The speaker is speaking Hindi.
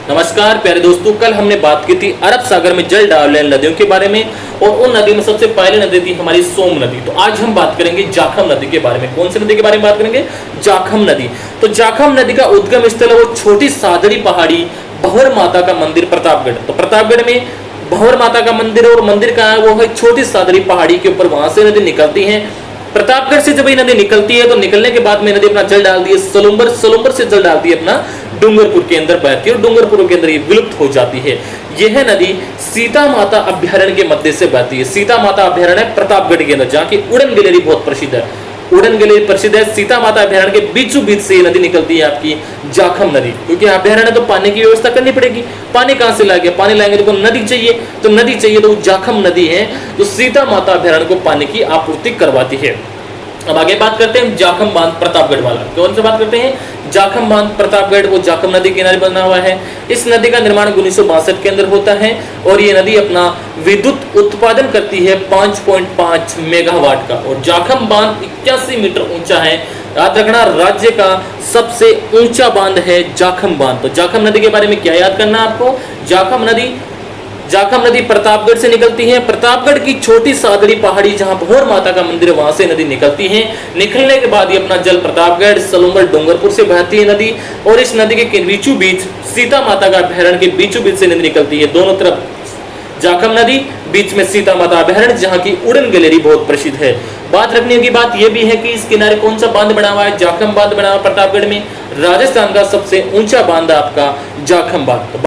नमस्कार प्यारे दोस्तों, कल हमने बात की थी अरब सागर में जल डालने वाली नदियों के बारे में और उन नदियों में सबसे पहली नदी थी हमारी सोम नदी। तो आज हम बात करेंगे जाखम नदी के बारे में। कौन सी नदी के बारे में बात करेंगे? जाखम नदी। तो जाखम नदी का उद्गम स्थल है वो छोटी सादड़ी पहाड़ी भंवर माता का मंदिर प्रतापगढ़। तो प्रतापगढ़ में भंवर माता का मंदिर और मंदिर कहाँ है? वो है छोटी सादड़ी पहाड़ी के ऊपर, वहां से नदी निकलती है। प्रतापगढ़ से जब ये नदी निकलती है तो निकलने के बाद में नदी अपना जल डालती है सलुम्बर, सलुम्बर से जल डालती है अपना डूंगरपुर के अंदर बहती है और डूंगरपुर के अंदर ये विलुप्त हो जाती है। यह नदी सीता माता अभ्यारण्य के मध्य से बहती है। सीता माता अभ्यारण्य है प्रतापगढ़ के अंदर, जहाँ की उड़न गैलरी बहुत प्रसिद्ध है। उड़न गैलरी प्रसिद्ध है। सीता माता अभ्यारण्य के बीचों बीच से ये नदी निकलती है आपकी जाखम नदी। क्योंकि अभ्यारण्य तो पानी की व्यवस्था करनी पड़ेगी। पानी कहां से लाएंगे? पानी लाएंगे तो नदी चाहिए, तो नदी चाहिए तो जाखम नदी है जो सीता माता अभ्यारण्य को पानी की आपूर्ति करवाती है। अब आगे बात करते हैं जाखम बांध प्रतापगढ़ वाला। कौन से बात करते हैं? जाखम बांध प्रतापगढ़, वो जाखम नदी किनारे बना हुआ है। इस नदी का निर्माण 1962 के अंदर होता है और ये नदी अपना विद्युत उत्पादन करती है 5.5 मेगावाट का। और जाखम बांध 81 मीटर ऊंचा है। याद रखना, राज्य का सबसे ऊंचा बांध है जाखम बांध। तो जाखम नदी के बारे में क्या याद करना आपको? जाखम नदी प्रतापगढ़ से निकलती है। प्रतापगढ़ की छोटी सादड़ी पहाड़ी जहां भंवर माता का मंदिर है, वहां से नदी निकलती है। निकलने के बाद ये अपना जल प्रतापगढ़, सलुम्बर, डूंगरपुर से बहती है नदी और इस नदी के बीचों बीच सीता माता का अभ्यारण्य के बीचों बीच से नदी निकलती है। दोनों तरफ जाखम नदी, बीच में सीता माता अभ्यारण्य, जहाँ की उड़न गैलरी बहुत प्रसिद्ध है। बात रखने की बात यह भी है कि इस किनारे कौन सा बांध बना हुआ है? जाखम बांध बना हुआ प्रतापगढ़ में। राजस्थान का सबसे ऊंचा बांध आपका जाखम बांध। तो